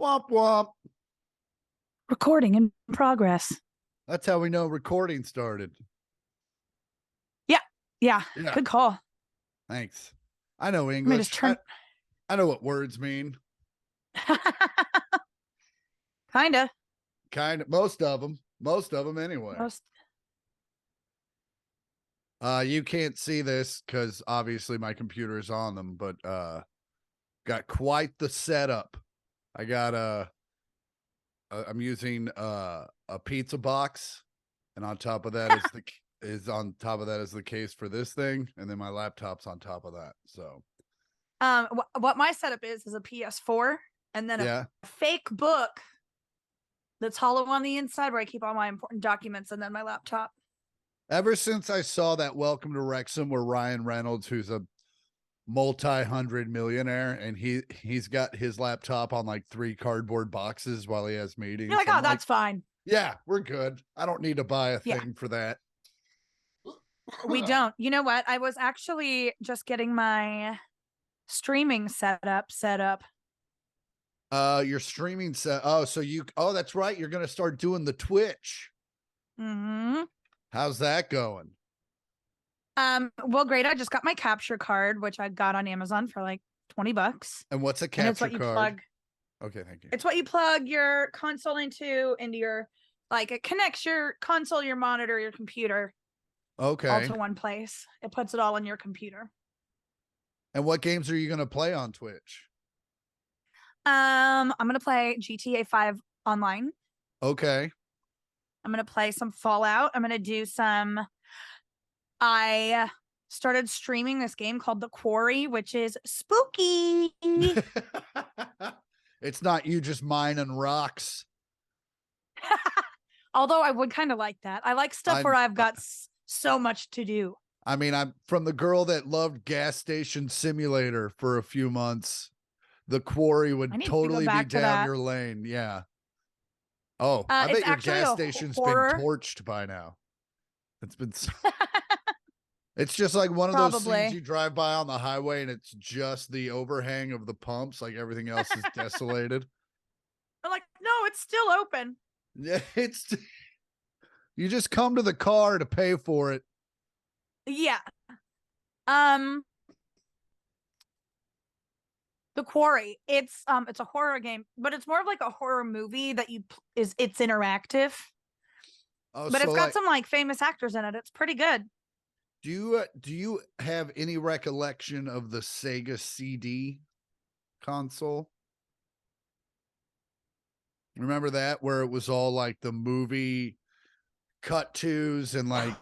Womp womp. Recording in progress. That's how we know recording started. Yeah. Yeah. Good call. Thanks. I know Let me English. just turn. I know what words mean. Kinda. Kind of. Most of them. Most of them anyway. Most. You can't see this because obviously my computer is on them, but got quite the setup. I got I'm using a pizza box, and on top of that is the case for this thing, and then my laptop's on top of that. So What my setup is a PS4 and then yeah. a fake book that's hollow on the inside where I keep all my important documents, and then my laptop. Ever since I saw that Welcome to Wrexham where Ryan Reynolds, who's a multi-hundred millionaire, and he's got his laptop on like 3 cardboard boxes while he has meetings. You're like, oh, that's fine. Yeah, we're good. I don't need to buy a Yeah. thing for that. We don't. You know what? I was actually just getting my streaming setup. Your streaming set. Oh, that's right. You're gonna start doing the Twitch. Mm-hmm. How's that going? Well, great. I just got my capture card, which I got on Amazon for like $20. And what's a capture and it's what you card? plug. Okay, thank you. It's what you plug your console into your, like, it connects your console, your monitor, your computer. Okay. All to one place. It puts it all on your computer. And what games are you going to play on Twitch? I'm going to play GTA 5 online. Okay. I'm going to play some Fallout. I'm going to do some... I started streaming this game called The Quarry, which is spooky. It's not you just mining rocks. Although I would kind of like that. I like stuff where I've got so much to do. I mean, I'm from the girl that loved Gas Station Simulator for a few months. The Quarry would totally be down your lane. Yeah. Oh, I bet your gas station's been torched by now. It's been. It's just like one of those things you drive by on the highway and it's just the overhang of the pumps. Like everything else is desolated. I'm like, no, it's still open. Yeah, you just come to the car to pay for it. Yeah. The Quarry. It's a horror game, but it's more of like a horror movie that it's interactive. Oh, but it's got some like famous actors in it. It's pretty good. Do you have any recollection of the Sega CD console? Remember that, where it was all like the movie cut tos and like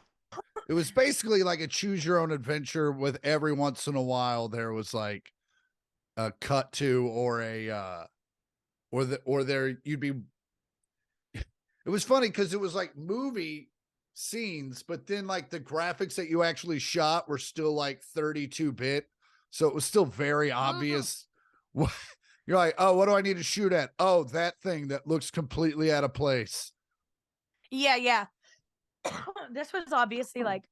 it was basically like a choose your own adventure with every once in a while there was like a cut to or a you'd be it was funny because it was like movie scenes, but then like the graphics that you actually shot were still like 32-bit, so it was still very obvious. You're like, oh, what do I need to shoot at? Oh, that thing that looks completely out of place. Yeah. This was obviously like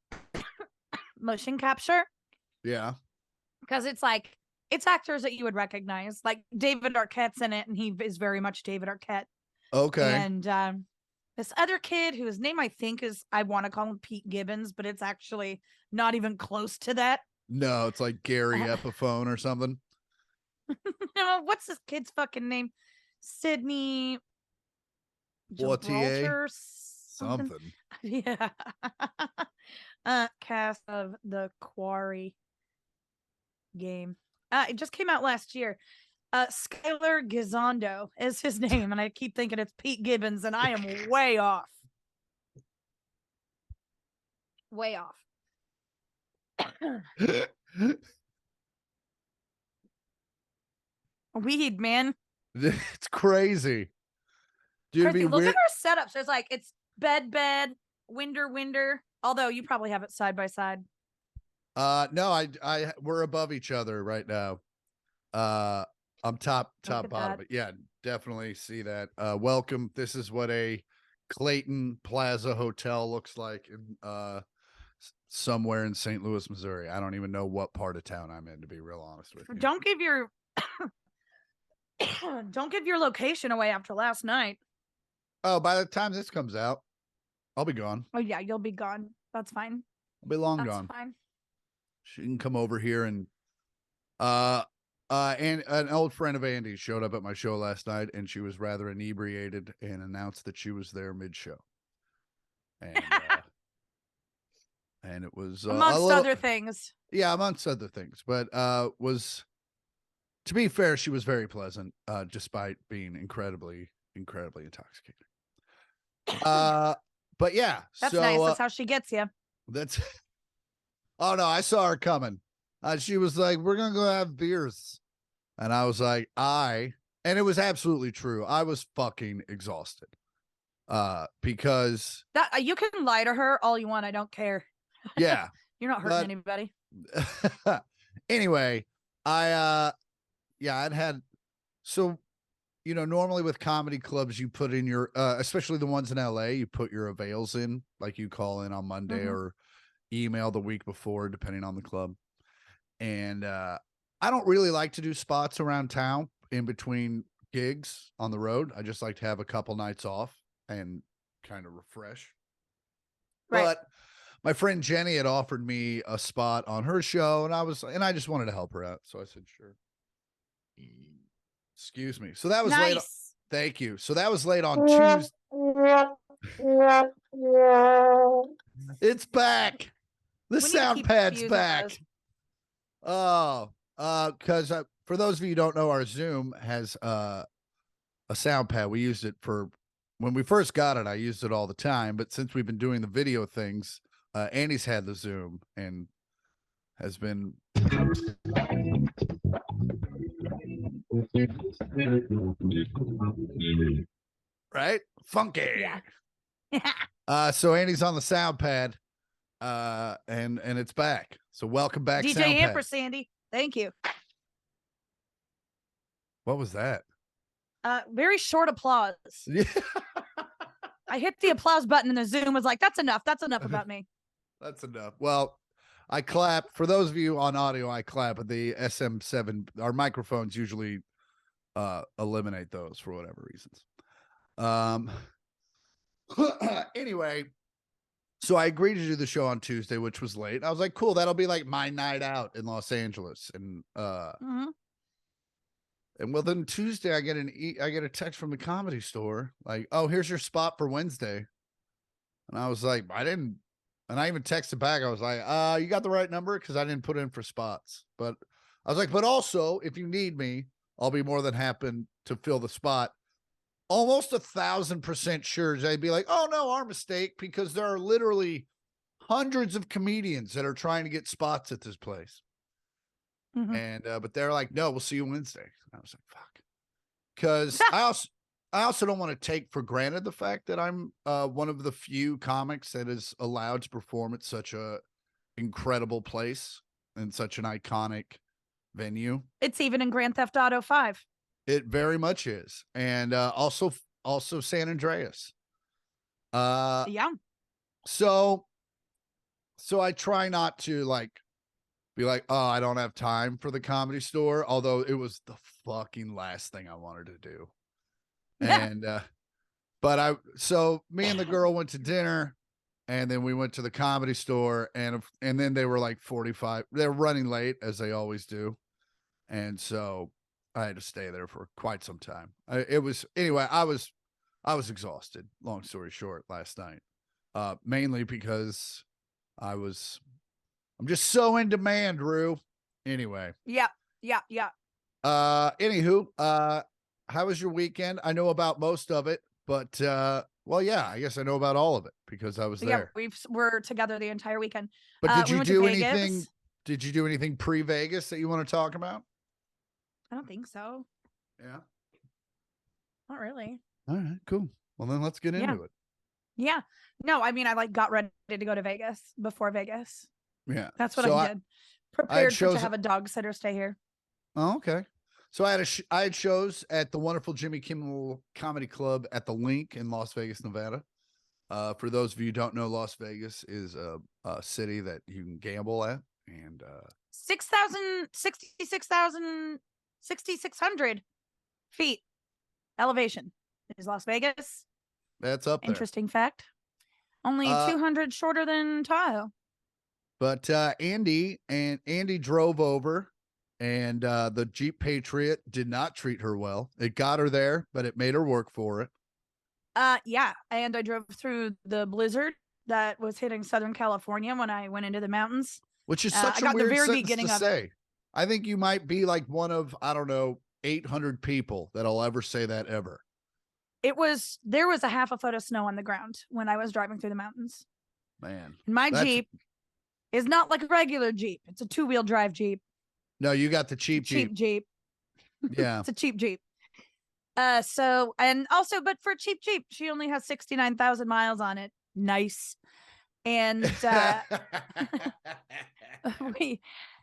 motion capture. Yeah. Because it's like, it's actors that you would recognize. Like David Arquette's in it, and he is very much David Arquette. Okay. And this other kid whose name I think is, I want to call him Pete Gibbons, but it's actually not even close to that. No, it's like Gary Epiphone or something. No, what's this kid's fucking name? Sydney Gibraltar something. Yeah. Cast of The Quarry game. It just came out last year. Skylar Gizondo is his name, and I keep thinking it's Pete Gibbons, and I am way off. Way off. Weed, man. It's crazy. Dude, look at our setups. There's like, it's bed, winder. Although you probably have it side by side. No, we're above each other right now. I'm top bottom, but yeah, definitely see that. Welcome. This is what a Clayton Plaza Hotel looks like in somewhere in St. Louis, Missouri. I don't even know what part of town I'm in, to be real honest with you. Don't give your Don't give your location away after last night. Oh, by the time this comes out, I'll be gone. Oh yeah, you'll be gone. That's fine. I'll be long That's gone. fine. She can come over here and and an old friend of Andy's showed up at my show last night, and she was rather inebriated and announced that she was there mid-show. And and it was Amongst other things. Yeah, amongst other things, but was, to be fair, she was very pleasant, despite being incredibly intoxicated. But yeah, That's so nice. That's how she gets you. that's. Oh no, I saw her coming. She was like, "We're gonna go have beers," and I was like, and it was absolutely true. I was fucking exhausted, because That you can lie to her all you want. I don't care. yeah, You're not hurting anybody. Anyway, I'd had, so, normally with comedy clubs, you put in your, especially the ones in LA, you put your avails in, like you call in on Monday or email the week before, depending on the club. And I don't really like to do spots around town in between gigs on the road. I just like to have a couple nights off and kind of refresh. Right. But my friend Jenny had offered me a spot on her show, and I just wanted to help her out. So I said, sure. Excuse me. So that was late. Thank you. So that was late on Tuesday. It's back. The sound pad's back. Oh, because for those of you who don't know, our Zoom has a sound pad. We used it for when we first got it. I used it all the time, but since we've been doing the video things, Andy's had the Zoom and has been. Right? Funky. Yeah. So Andy's on the sound pad, and it's back. So welcome back, DJ Amper Sandy. Thank you. What was that? Very short applause. Yeah. I hit the applause button and the Zoom was like, that's enough. That's enough about me. That's enough. Well, I clap. For those of you on audio, I clap. But the SM7, our microphones usually eliminate those for whatever reasons. Anyway, so I agreed to do the show on Tuesday, which was late. I was like, cool, that'll be like my night out in Los Angeles. And and well, then Tuesday I get a text from the Comedy Store like, oh, here's your spot for Wednesday. And I was like, and I even texted back. I was like, you got the right number? Because I didn't put in for spots. But I was like, but also, if you need me, I'll be more than happy to fill the spot. Almost 1,000% sure they'd be like, oh no, our mistake, because there are literally hundreds of comedians that are trying to get spots at this place. And but they're like, no, we'll see you Wednesday. I was like, fuck. Because I also don't want to take for granted the fact that I'm one of the few comics that is allowed to perform at such a incredible place and such an iconic venue. It's even in Grand Theft Auto 5. It very much is. And also San Andreas. Yeah. So I try not to be like, oh, I don't have time for the Comedy Store, although it was the fucking last thing I wanted to do. And but me and the girl went to dinner, and then we went to the Comedy Store, and then they were like 45. They're running late, as they always do. And so I had to stay there for quite some time. I was exhausted, long story short, last night. Mainly because I'm just so in demand, Rue. Anyway. Yeah. Anywho, how was your weekend? I know about most of it, but well, yeah, I guess I know about all of it because I was there. Yeah, we're together the entire weekend. But did you do anything? Did you do anything pre-Vegas that you want to talk about? I don't think so. Yeah. Not really. All right, cool. Well, then let's get into it. Yeah. No, I mean, I got ready to go to Vegas before Vegas. Yeah. That's what I did. Prepared to have a dog sitter stay here. Oh, okay. So I had shows at the wonderful Jimmy Kimmel Comedy Club at the Link in Las Vegas, Nevada. For those of you who don't know, Las Vegas is a city that you can gamble at, and 6,000, 66,000, 6,600 feet elevation is Las Vegas. That's up there. Interesting fact. Only 200 shorter than Tahoe. But Andy drove over, and the Jeep Patriot did not treat her well. It got her there, but it made her work for it. Yeah, and I drove through the blizzard that was hitting Southern California when I went into the mountains. Which is such a weird the very sentence beginning to of say. I think you might be like one of, I don't know, 800 people that'll ever say that ever. There was a half a foot of snow on the ground when I was driving through the mountains. Man. And my Jeep is not like a regular Jeep. It's a 2-wheel drive Jeep. No, you got the cheap Jeep. Yeah. It's a cheap Jeep. But for a cheap Jeep, she only has 69,000 miles on it. Nice. And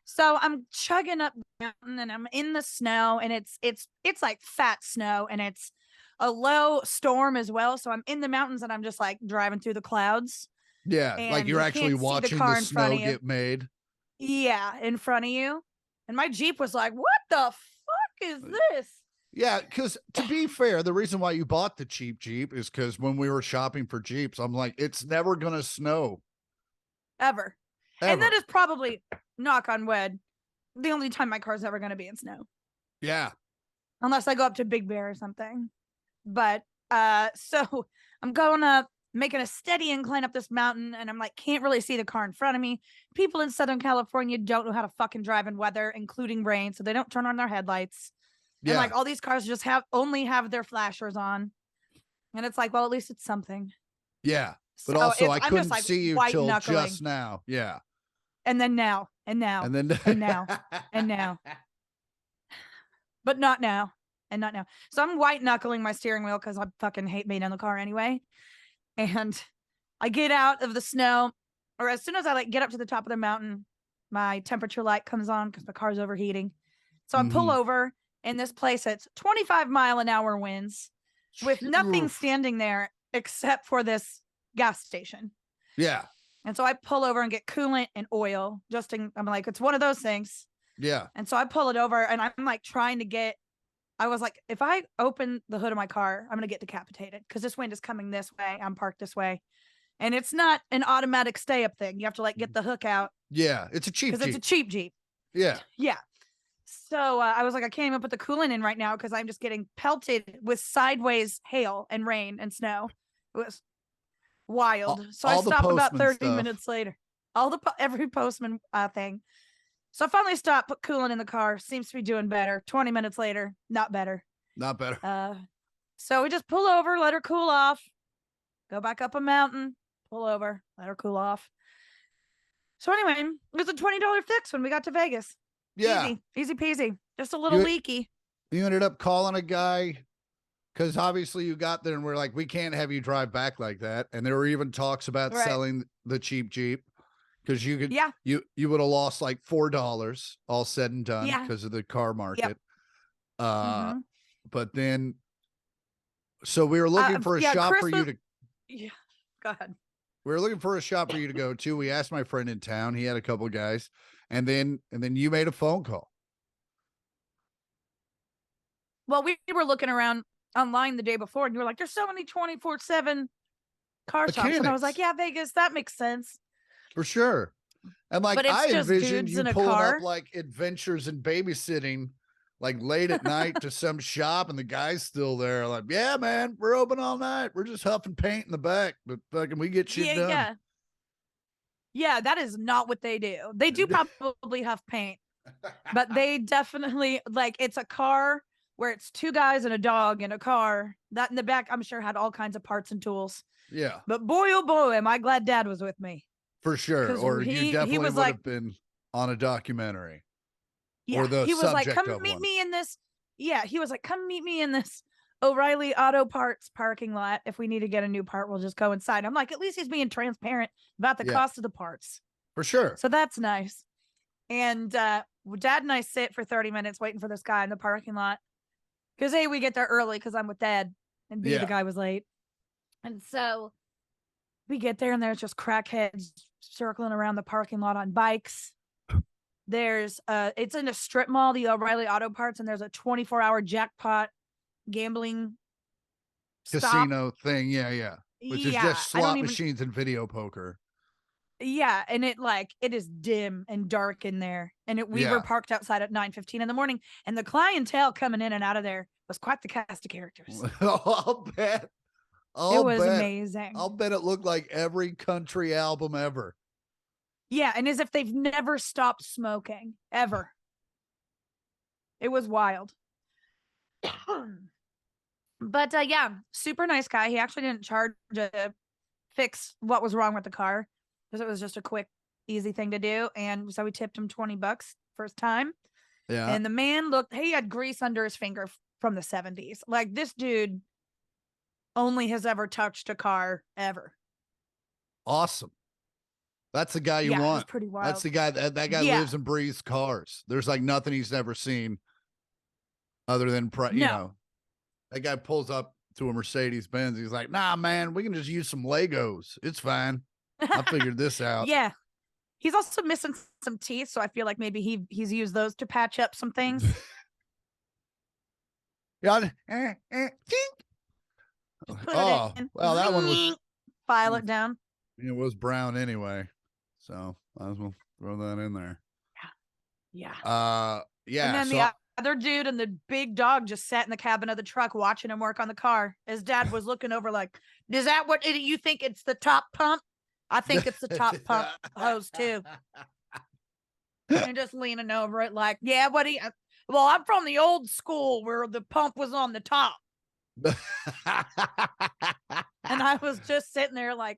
so I'm chugging up the mountain and I'm in the snow, and it's like fat snow, and it's a low storm as well. So I'm in the mountains and I'm just like driving through the clouds. Yeah, like you're actually watching the snow get made. Yeah, in front of you. And my Jeep was like, what the fuck is this? Yeah, because to be fair, the reason why you bought the cheap Jeep is because when we were shopping for Jeeps, I'm like, it's never going to snow. Ever. And that is probably, knock on wood, the only time my car's ever going to be in snow. Yeah. Unless I go up to Big Bear or something. But, so I'm going up, making a steady incline up this mountain, and I'm like, can't really see the car in front of me. People in Southern California don't know how to fucking drive in weather, including rain, so they don't turn on their headlights. Yeah. And like all these cars just only have their flashers on. And it's like, well, at least it's something. Yeah. But so also I couldn't see you till just now. Yeah. And then now. And now. And then and now. And now. But not now. And not now. So I'm white knuckling my steering wheel because I fucking hate being in the car anyway. And I get out of the snow, or as soon as I like get up to the top of the mountain, my temperature light comes on because the car's overheating. So I pull over in this place. It's 25-mile-an-hour winds with nothing standing there except for this gas station. Yeah. And so I pull over and get coolant and oil. I'm like, it's one of those things. Yeah. And so I pull it over and I'm like I was like, if I open the hood of my car, I'm going to get decapitated because this wind is coming this way. I'm parked this way. And it's not an automatic stay up thing. You have to like get the hook out. Yeah. It's a cheap Jeep. Because it's a cheap Jeep. Yeah. Yeah. So I was like, I can't even put the coolant in right now because I'm just getting pelted with sideways hail and rain and snow. It was wild. So I stopped about 30 minutes later. Every postman thing. So I finally stopped, put coolant in the car. Seems to be doing better. 20 minutes later, not better. Not better. So we just pull over, let her cool off, go back up a mountain, pull over, let her cool off. So anyway, it was a $20 fix when we got to Vegas. Yeah. Easy peasy. Just a little leaky. You ended up calling a guy because obviously you got there and we're like, we can't have you drive back like that. And there were even talks about selling the cheap Jeep. Because you could, you would have lost like $4 all said and done because of the car market. Yep. But then, so we were looking for a shop for you to. Yeah, go ahead. We were looking for a shop for you to go to. We asked my friend in town. He had a couple of guys, and then you made a phone call. Well, we were looking around online the day before, and you were like, "There's so many 24/7 car shops," and I was like, "Yeah, Vegas, that makes sense." For sure. And like I envisioned you pulling up like adventures and babysitting like late at night to some shop and the guy's still there. Like, yeah, man, we're open all night. We're just huffing paint in the back, but fucking we get shit done. Yeah, that is not what they do. They do probably huff paint, but they definitely like it's a car where it's 2 guys and a dog in a car. That in the back, I'm sure had all kinds of parts and tools. Yeah. But boy, oh boy, am I glad Dad was with me. For sure. Or you definitely would have been on a documentary. Yeah. Or he was like, come meet me in this. Yeah. He was like, come meet me in this O'Reilly Auto Parts parking lot. If we need to get a new part, we'll just go inside. I'm like, at least he's being transparent about the cost of the parts. For sure. So that's nice. And Dad and I sit for 30 minutes waiting for this guy in the parking lot. Because A, we get there early because I'm with Dad. And B, the guy was late. And so we get there and there's just crackheads circling around the parking lot on bikes. There's it's in a strip mall, the O'Reilly Auto Parts, and there's a 24-hour jackpot gambling stop. Casino thing. Yeah. Which is Yeah, just I don't slot even. machines and video poker. Yeah, and it is dim and dark in there, and we were Yeah. parked outside at 9:15 in the morning, and the clientele coming in and out of there was quite the cast of characters. I'll bet. It I'll was bet. amazing. I'll bet it looked like every country album ever. Yeah, and as if they've never stopped smoking ever. It was wild. But yeah, super nice guy. He actually didn't charge to fix what was wrong with the car because it was just a quick, easy thing to do. And so we tipped him $20 first time. Yeah. And the man he had grease under his finger from the 70s. Like, this dude only has ever touched a car ever. Awesome. That's the guy you Yeah, it was want. pretty wild. That's the guy that guy Yeah. lives and breathes cars. There's like nothing he's never seen other than you know. That guy pulls up to a Mercedes Benz. He's like, "Nah, man, we can just use some Legos. It's fine. I figured this out." Yeah. He's also missing some teeth, so I feel like maybe he's used those to patch up some things. Yeah. Oh, well, that one was file it down. It was brown anyway, so might as well throw that in there. Yeah. Yeah. And then the other dude and the big dog just sat in the cabin of the truck watching him work on the car. His dad was looking over like, "Is that what you think? It's the top pump? I think it's the top pump hose too." And just leaning over it like, "Yeah, well, I'm from the old school where the pump was on the top." And I was just sitting there like,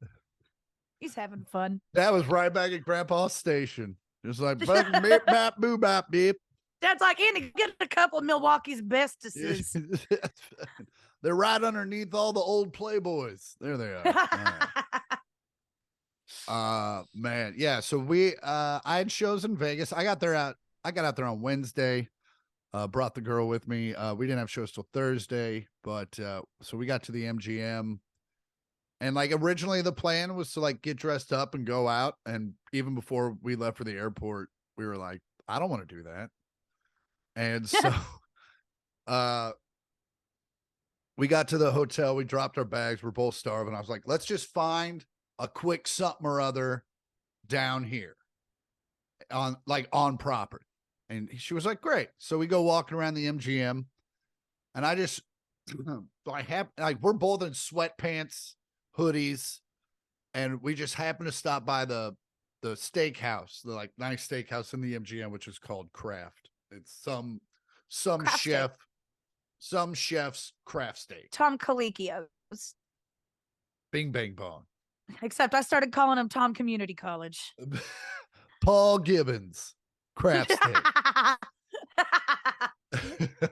he's having fun. That was right back at Grandpa's station. Just like, beep, bap, boo, bap, beep. Dad's like, "Andy, get a couple of Milwaukee's bestesses." They're right underneath all the old Playboys. There they are. Man. Yeah. So I had shows in Vegas. I got out there on Wednesday. Brought the girl with me. We didn't have shows till Thursday, but so we got to the MGM. And like originally the plan was to like get dressed up and go out. And even before we left for the airport, we were like, I don't want to do that. And so we got to the hotel, we dropped our bags, we're both starving. I was like, let's just find a quick something or other down here on property. And she was like, great. So we go walking around the MGM, and we're both in sweatpants, hoodies, and we just happen to stop by the steakhouse, the like nice steakhouse in the MGM, which is called Kraft. It's some Craft chef, steak. some chef's craft steak. Tom Colicchio's. Bing bang bong. Except I started calling him Tom Community College. Paul Gibbons craft steak.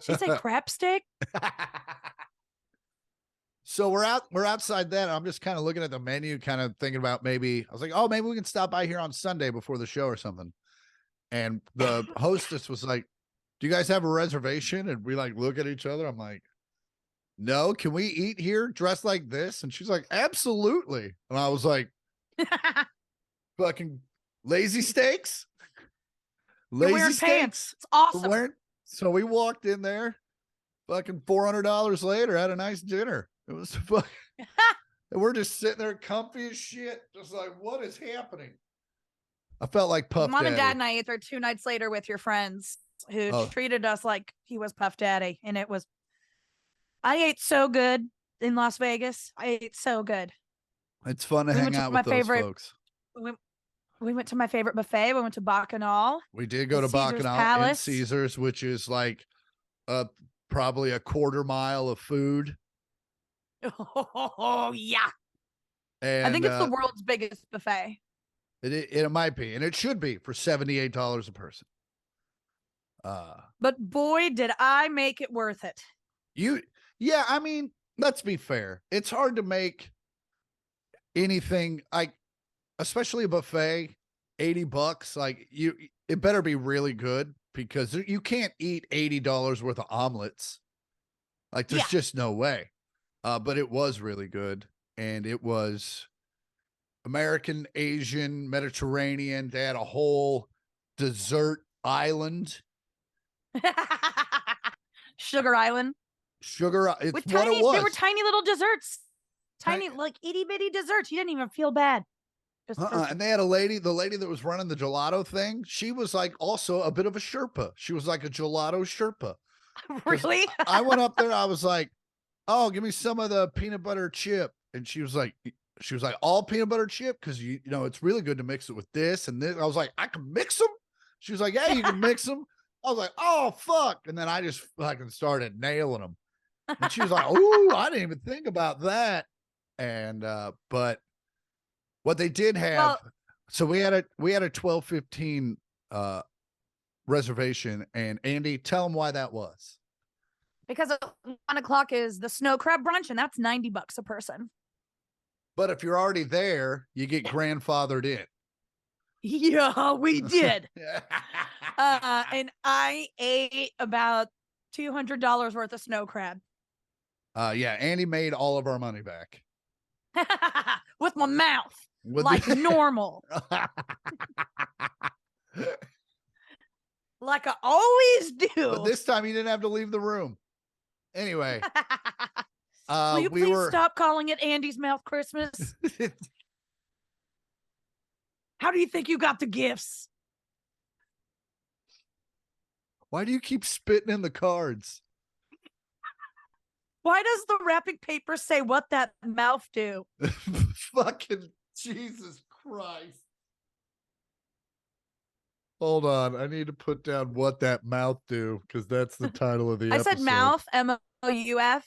She say crap steak? So we're outside that. And I'm just kind of looking at the menu, kind of thinking about maybe I was like, oh, maybe we can stop by here on Sunday before the show or something. And the hostess was like, do you guys have a reservation? And we like look at each other. I'm like, no, can we eat here dressed like this? And she's like, absolutely. And I was like, fucking lazy steaks. You're wearing pants. It's awesome. So we walked in there, fucking $400 later, had a nice dinner. It was fucking, and we're just sitting there comfy as shit. Just like, what is happening? I felt like Puff Mom Daddy. and Dad and I ate there 2 nights later with your friends who treated us like he was Puff Daddy. And I ate so good in Las Vegas. I ate so good. It's fun to hang out with those folks. We went to my favorite buffet. We went to Bacchanal. We did go to Bacchanal and Caesars, which is like probably a quarter mile of food. Oh, yeah. And I think it's the world's biggest buffet. It might be, and it should be for $78 a person. But boy, did I make it worth it. Yeah, I mean, let's be fair. It's hard to make anything like, especially a buffet, $80. Like it better be really good because you can't eat $80 worth of omelets. Like there's just no way. But it was really good, and it was American, Asian, Mediterranean. They had a whole dessert island. Sugar Island. Sugar. It's with what it tiny, was. they were tiny little desserts, Tiny- tiny like itty bitty desserts. You didn't even feel bad. Just And they had a lady, the lady that was running the gelato thing. She was like also a bit of a Sherpa. She was like a gelato Sherpa. 'Cause really. I went up there. I was like, "Oh, give me some of the peanut butter chip," and she was like, "All peanut butter chip because you know it's really good to mix it with this and this." I was like, "I can mix them." She was like, "Yeah, you can mix them." I was like, "Oh fuck!" And then I just fucking started nailing them. And she was like, "Oh, I didn't even think about that." And but what they did have, Well, so we had a 12:15 uh reservation, and Andy, tell them why that was. because 1 o'clock is the snow crab brunch, and that's $90 a person. But if you're already there, you get grandfathered in. Yeah, we did. And I ate about $200 worth of snow crab Yeah, Andy made all of our money back. with my mouth, With like normal, the- like I always but do. this time you didn't have to leave the room. Anyway, Will you we please were stop calling it Andy's Mouth Christmas? How do you think you got the gifts? Why do you keep spitting in the cards? Why does the wrapping paper say what that mouth do? Fucking Jesus Christ. Hold on. I need to put down what that mouth do because that's the title of the I episode. said mouth, MOUF.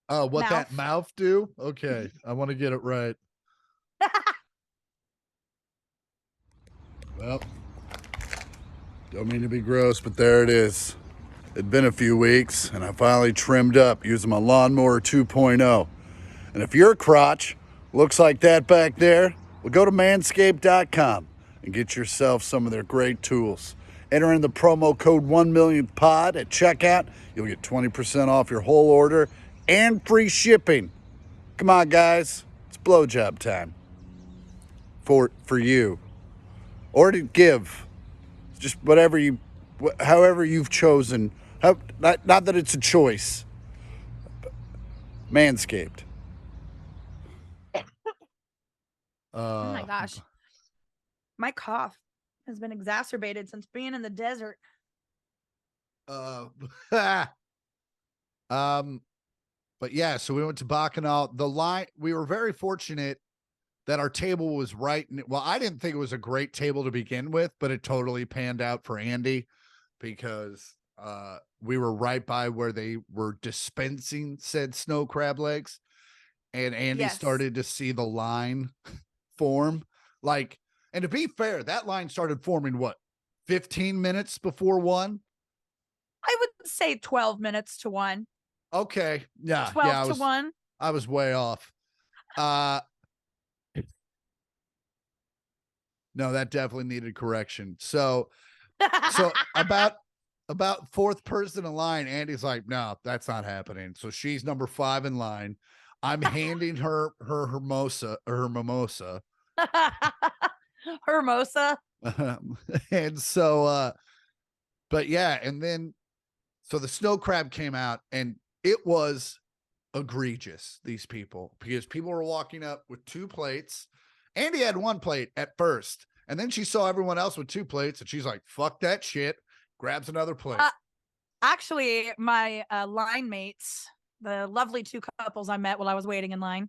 Oh, what that Mouth. mouth do? Okay. I want to get it right. Well, don't mean to be gross, but there it is. It'd been a few weeks, and I finally trimmed up using my lawnmower 2.0. And if your crotch looks like that back there, well, go to manscaped.com and get yourself some of their great tools. Enter in the promo code 1millionpod at checkout. You'll get 20% off your whole order and free shipping. Come on, guys. It's blowjob time. For you. Or to give. Just however you've chosen. Not that it's a choice. Manscaped. Oh my gosh. My cough has been exacerbated since being in the desert. But yeah, so we went to Bacchanal. The line, we were very fortunate that our table was right. Well, I didn't think it was a great table to begin with, but it totally panned out for Andy because we were right by where they were dispensing said snow crab legs. And Andy started to see the line form. Like, and to be fair, that line started forming what, 15 minutes before 1? I would say 12 minutes to 1. Okay. Yeah. 12 to 1. I was way off. No, that definitely needed correction. So about fourth person in line, Andy's like, "No, that's not happening." So she's number 5 in line. I'm handing her mimosa. Hermosa. And so but yeah, and then so the snow crab came out and it was egregious, these people, because people were walking up with 2 plates. Andy had 1 plate at first, and then she saw everyone else with 2 plates, and she's like, "Fuck that shit," grabs another plate. Actually, my line mates, the lovely 2 couples I met while I was waiting in line,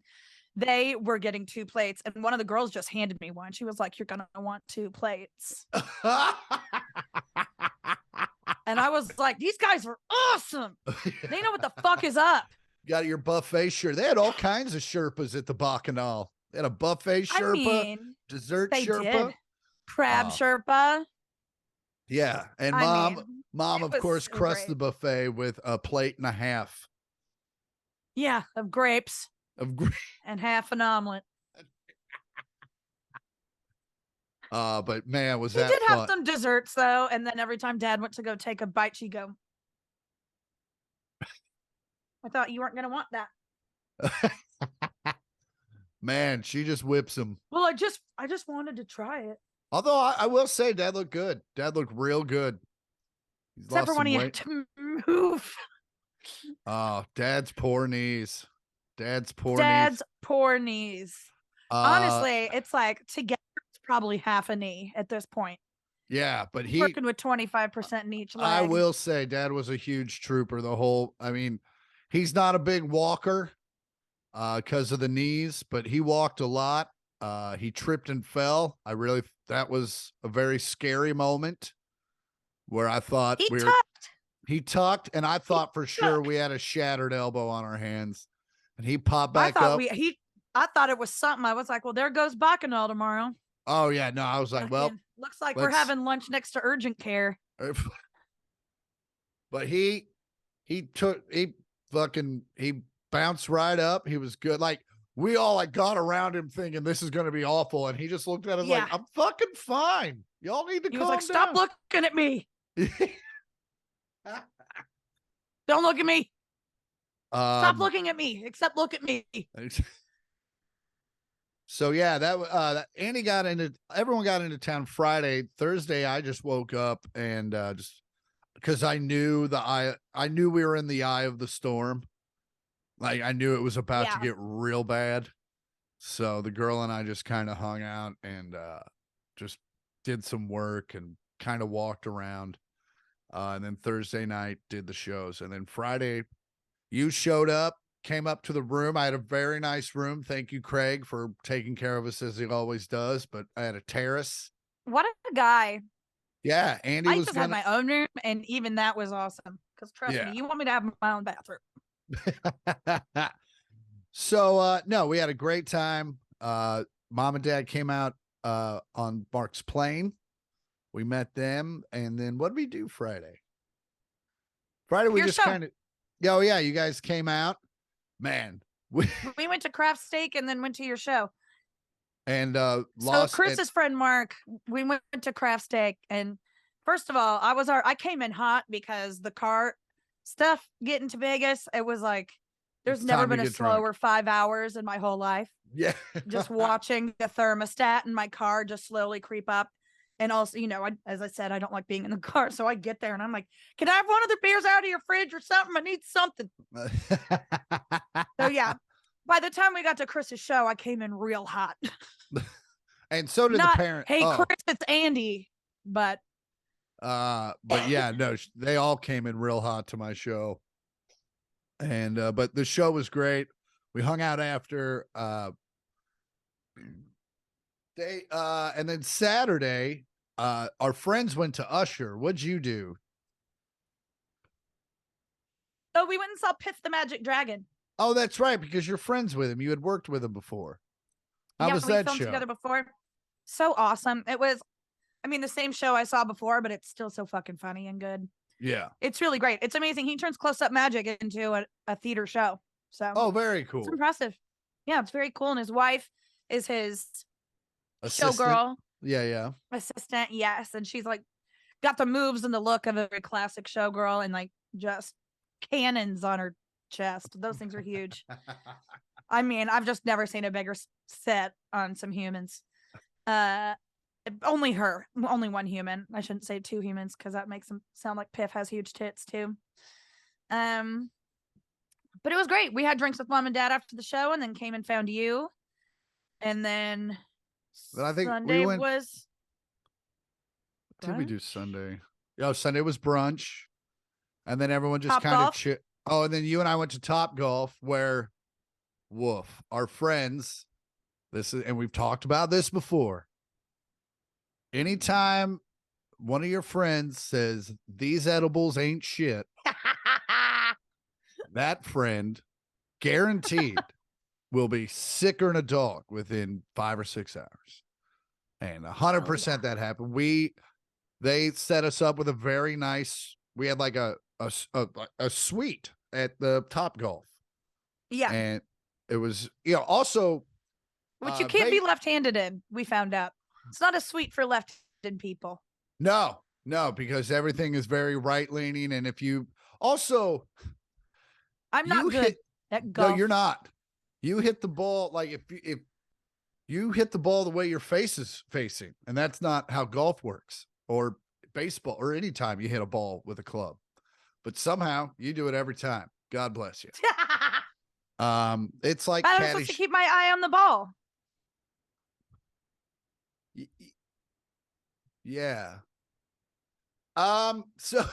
they were getting 2 plates, and one of the girls just handed me one. She was like, "You're gonna want 2 plates." And I was like, "These guys are awesome. They know what the fuck is up." Got your buffet shirt. They had all kinds of Sherpas at the Bacchanal. They had a buffet Sherpa, dessert they Sherpa, did. Crab Sherpa. Yeah, and mom, of course, crushed the buffet with a plate and a half. Yeah, of grapes. And half an omelet. But man, was he that did fun. have some desserts though, and then every time Dad went to go take a bite, she'd go, "I thought you weren't gonna want that." Man, she just whips him. Well, I just wanted to try it. Although I will say, Dad looked good. Dad looked real good. Except for when he had to move. Oh, dad's poor knees. Dad's poor Dad's knees. poor knees. Uh, Honestly, it's like together it's probably half a knee at this point. yeah, but Working with 25% in each I leg. will say dad was a huge trooper I mean, he's not a big walker because of the knees, but he walked a lot. He tripped and fell. That was a very scary moment where I thought He tucked. he tucked and I He thought for sure we tucked. had a shattered elbow on our hands and he popped I back thought up. we he I thought it was something. I was like, well, there goes Bacchanal tomorrow. Oh yeah, no, I was like, well, Fucking looks like we're let's having lunch next to urgent care. but he he bounced right up. He was good. Like we all like got around him thinking this is going to be awful, and he just looked at us like, Yeah. "I'm fucking fine. Y'all need to He was calm like, stop down." looking at me. Don't look at me. Stop looking at me. Except look at me. So yeah, Andy everyone got into town Friday. Thursday, I just woke up and just because I knew I knew we were in the eye of the storm. Like I knew it was about to Yeah. get real bad. So the girl and I just kind of hung out and just did some work and kind of walked around. And then Thursday night did the shows. And then Friday, you showed up, came up to the room. I had a very nice room. Thank you, Craig, for taking care of us as he always does. But I had a terrace. What a guy. Yeah, Andy I was just had gonna. my own room, and even that was awesome. Because trust Yeah. me, you want me to have my own bathroom. So no, we had a great time. Mom and dad came out on Mark's plane. We met them, and then what did we do Friday? Friday we Your just show. kind of oh yeah, you guys came out. Man, we went to Craft Steak and then went to your show. and So Chris's friend Mark, we went to Craft Steak, and first of all, I came in hot because the car stuff getting to Vegas, it was like there's never been a slower 5 hours in my whole life. Yeah. Just watching the thermostat in my car just slowly creep up. And also, as I said, I don't like being in the car. So I get there and I'm like, can I have one of the beers out of your fridge or something? I need something. So yeah, by the time we got to Chris's show, I came in real hot. And so did the parent. Hey, Chris, it's Andy. But yeah, no, they all came in real hot to my show. And but the show was great. We hung out after and then Saturday, our friends went to Usher. What'd you do? Oh, we went and saw Piff the Magic Dragon. Oh, that's right, because you're friends with him. You had worked with him before. How was that show? We filmed together before. So awesome. It was, the same show I saw before, but it's still so fucking funny and good. Yeah. It's really great. It's amazing. He turns close-up magic into a theater show. So oh, very cool. It's impressive. Yeah, it's very cool. And his wife is his assistant. Showgirl. Yeah. Assistant, yes. And she's like got the moves and the look of a very classic showgirl and like just cannons on her chest. Those things are huge. I've just never seen a bigger set on some humans. Only one human. I shouldn't say two humans because that makes them sound like Piff has huge tits too. But it was great. We had drinks with mom and dad after the show and then came and found you. And then I think Sunday was. What did we do Sunday? Yeah, Sunday was brunch. And then everyone just kind of Oh, and then you and I went to Top Golf where woof, our friends, and we've talked about this before. Anytime one of your friends says these edibles ain't shit, that friend guaranteed will be sicker than a dog within 5 or 6 hours. And 100% that happened. They set us up with a very nice, we had like a suite at the Top Golf. Yeah. And it was, also. Which you can't be left-handed in, we found out. It's not a suite for left-handed people. No, because everything is very right-leaning. And if you also. I'm not good at golf. No, you're not. You hit the ball, like if you hit the ball the way your face is facing, and that's not how golf works or baseball or any time you hit a ball with a club. But somehow you do it every time. God bless you. It's like But I'm supposed to keep my eye on the ball. Yeah. So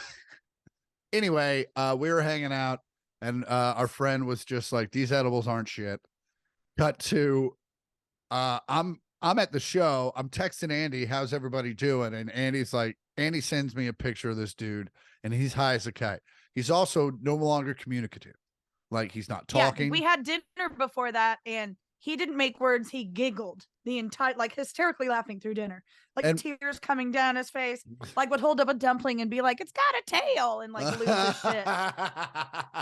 anyway, we were hanging out and our friend was just like, these edibles aren't shit. Cut to I'm at the show. I'm texting Andy, how's everybody doing? And Andy sends me a picture of this dude and he's high as a kite. He's also no longer communicative. Like he's not talking. Yeah, we had dinner before that and he didn't make words. He giggled the entire, like hysterically laughing through dinner, like and tears coming down his face, like would hold up a dumpling and be like, it's got a tail and like lose his shit.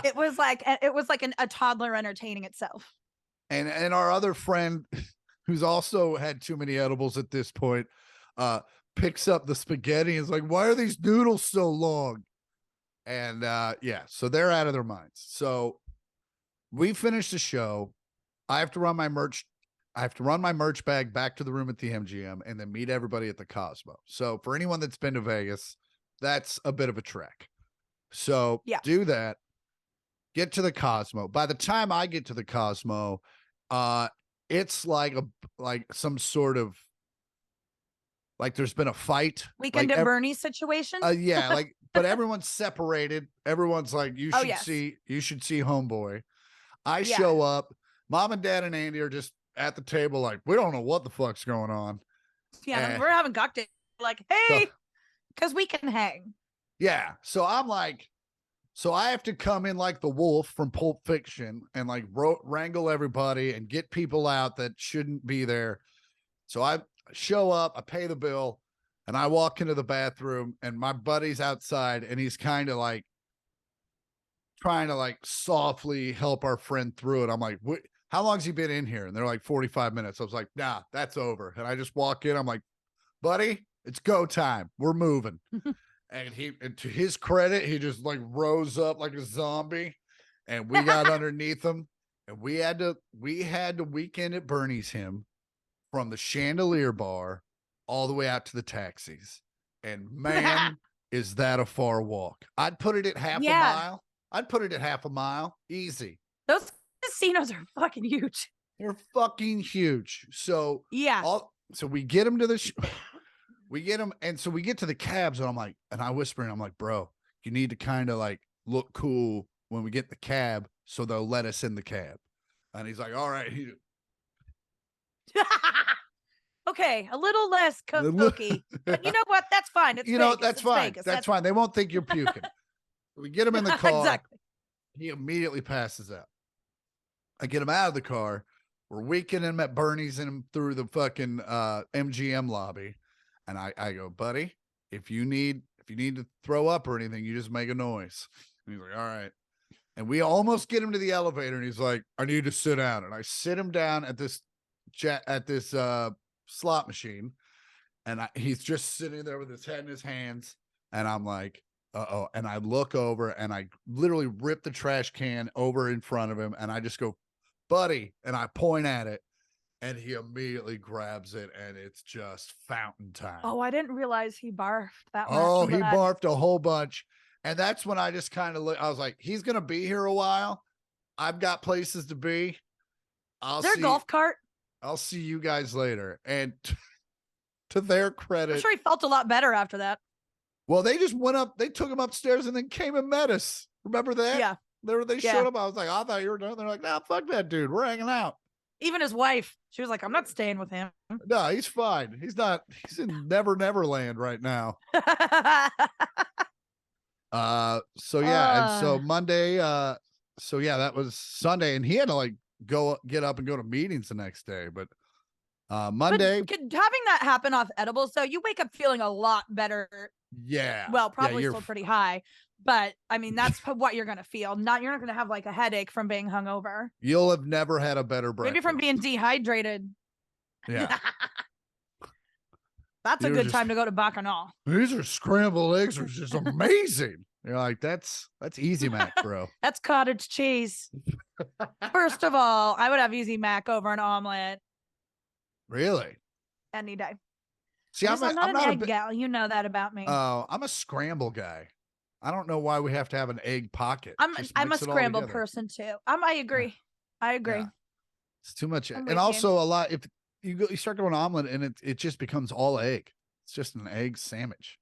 It was like a toddler entertaining itself. And our other friend who's also had too many edibles at this point, picks up the spaghetti and is like, why are these noodles so long? And yeah, so they're out of their minds. So we finished the show. I have to run my merch bag back to the room at the MGM and then meet everybody at the Cosmo. So for anyone that's been to Vegas, that's a bit of a trek. So yeah, do that. Get to the Cosmo. By the time I get to the Cosmo, it's like some sort of like there's been a fight. Weekend like at Bernie's situation. Yeah, like but everyone's separated. Everyone's like, you should see homeboy. I show up. Mom and Dad and Andy are just at the table, like, we don't know what the fuck's going on. Yeah, we're having cocktails. Like, hey, because we can hang. Yeah. So I'm like, so I have to come in like the wolf from Pulp Fiction and like wrangle everybody and get people out that shouldn't be there. So I show up, I pay the bill, and I walk into the bathroom and my buddy's outside and he's kind of like trying to like softly help our friend through it. I'm like, how long's he been in here? And they're like 45 minutes. I was like, nah, that's over. And I just walk in. I'm like, buddy, it's go time. We're moving. And to his credit, he just like rose up like a zombie and we got underneath him and we had to Weekend at Bernie's him from the Chandelier Bar all the way out to the taxis. And man, is that a far walk. I'd put it at half a mile. I'd put it at half a mile. Easy. Those casinos are fucking huge. They're fucking huge. So yeah. So we get him to the we get him, and so we get to the cabs, and I'm like, and I whisper, and I'm like, bro, you need to kind of like look cool when we get the cab, so they'll let us in the cab. And he's like, all right. Okay, a little less cookie. But you know what? That's fine. It's Vegas. That's fine. Vegas. That's fine. They won't think you're puking. We get him in the car. Exactly. He immediately passes out. I get him out of the car. We're weekending him at Bernie's and him through the fucking MGM lobby. And I go, buddy, if you need to throw up or anything, you just make a noise. And he's like, all right. And we almost get him to the elevator and he's like, I need to sit down. And I sit him down at this slot machine. And he's just sitting there with his head in his hands. And I'm like, uh-oh. And I look over and I literally rip the trash can over in front of him. And I just go, buddy. And I point at it. And he immediately grabs it, and it's just fountain time. Oh, I didn't realize he barfed that much. Oh, he barfed a whole bunch. And that's when I just kind of I was like, he's going to be here a while. I've got places to be. Is there a golf cart? I'll see you guys later. And to their credit, I'm sure he felt a lot better after that. Well, they just went up, they took him upstairs and then came and met us. Remember that? Yeah. They showed up. I was like, I thought you were done. They're like, nah, fuck that dude. We're hanging out. Even his wife, she was like, I'm not staying with him. No, he's fine. He's in Never Land right now. So yeah, and so Monday, so yeah, that was Sunday, and he had to like get up and go to meetings the next day. But Monday, having that happen off edibles, so you wake up feeling a lot better. Yeah. Well, probably still pretty high. But I mean, that's what you're gonna feel. You're not gonna have like a headache from being hungover. You'll have never had a better breakfast. Maybe from being dehydrated. Yeah. That's a good time to go to Bacchanal. These are scrambled eggs, are just amazing. You're like, that's Easy Mac, bro. That's cottage cheese. First of all, I would have Easy Mac over an omelet. Really? Any day. See, I'm not an egg gal. You know that about me. Oh, I'm a scramble guy. I don't know why we have to have an egg pocket. Just I'm a mix it all scrambled together. person too. I agree. I agree. Yeah, it's too much. I'm And with you. also a lot. If you start going omelet, and it just becomes all egg. It's just an egg sandwich.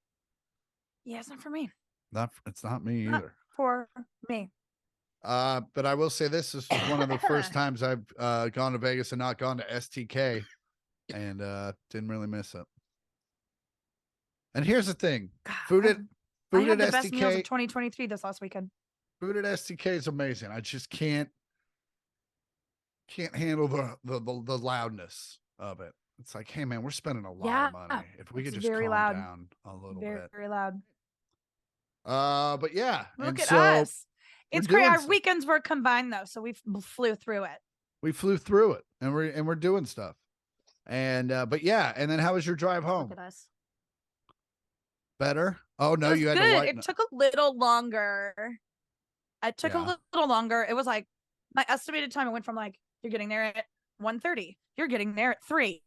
Yeah, it's not for me. It's not me Not either. for me. But I will say this was one of the first times I've gone to Vegas and not gone to STK, and didn't really miss it. And here's the thing: God, food at I food had at the best meals of STK, 2023 this last weekend. food at STK is amazing. I just can't handle the loudness of it. It's like, hey man, we're spending a lot Yeah, of money. If we it's could just very calm loud. down a little Very, bit. very loud. But yeah, Look and at so us. we're It's great. doing Our stuff. weekends were combined though, so we flew through it. We flew through it, and we're doing stuff. And but yeah, and then how was your drive Look home? at us. Better? Oh It no, was you had to good. whiten It it. took a little longer. It took a Yeah. little longer. It was like my estimated time. It went from like you're getting there at 1:30. You're getting there at 3.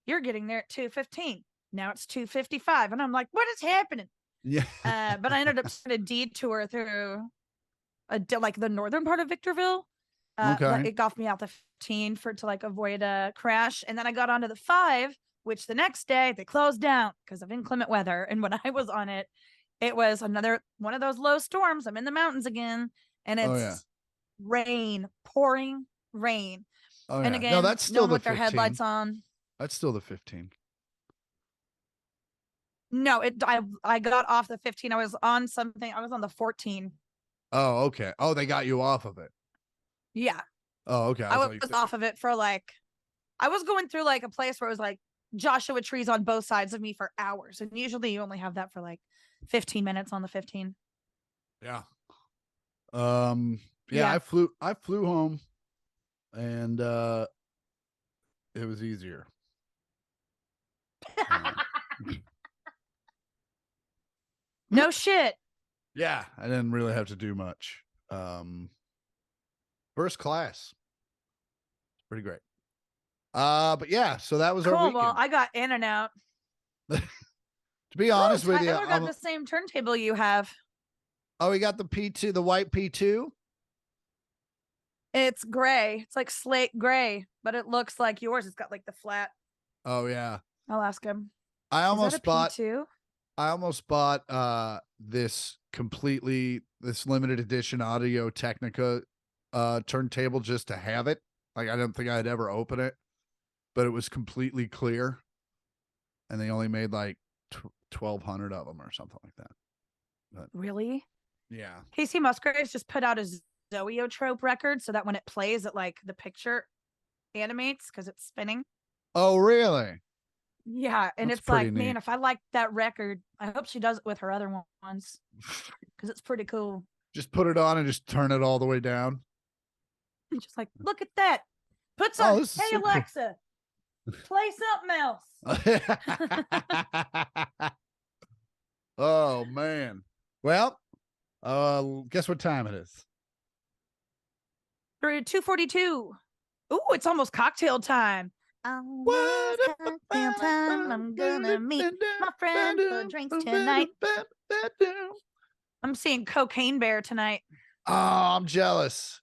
You're getting there at 2:15. Now it's 2:55, and I'm like, what is happening? Yeah. But I ended up taking a detour through like the northern part of Victorville. Okay. It got me out the 15 to like avoid a crash, and then I got onto the 5, which the next day they closed down because of inclement weather. And when I was on it, it was another one of those low storms. I'm in the mountains again, and Oh it's yeah. rain, pouring rain. Oh And yeah. No, again, that's no still one the with their 15. headlights on. That's still the 15. No, I got off the 15. I was on something. I was on the 14. Oh, okay. Oh, they got you off of it. Yeah. Oh, okay. I was off of it for like, I was going through like a place where it was like Joshua trees on both sides of me for hours. And usually you only have that for like 15 minutes on the 15. Yeah. Yeah, Yeah. I flew home, and it was easier. No shit. Yeah, I didn't really have to do much. First class. Pretty great. But yeah, so that was our Cool. weekend. Well, I got in and out. To be honest with you, Tyler got the same turntable you have. oh, we got the P2, the white P2. It's gray. It's like slate gray, but it looks like yours. It's got like the flat. Oh yeah. I'll ask him. I Is almost that a bought P2? I almost bought this limited edition Audio Technica turntable just to have it. Like I don't think I'd ever open it, but it was completely clear, and they only made like 1,200 of them or something like that. But Really? yeah. Casey Musgraves just put out a Zoeotrope record so that when it plays, it like the picture animates because it's spinning. Oh really? Yeah, and That's it's like, pretty neat. man, if I like that record, I hope she does it with her other ones because it's pretty cool. Just put it on and just turn it all the way down. Just like, look at that. Put Oh, some. this is Hey so cool. Alexa, play something else. Oh man. Well, guess what time it is? 2:42. Ooh, it's almost cocktail time. What Cocktail time. I'm gonna meet my friend for drinks tonight. I'm seeing Cocaine Bear tonight. Oh, I'm jealous.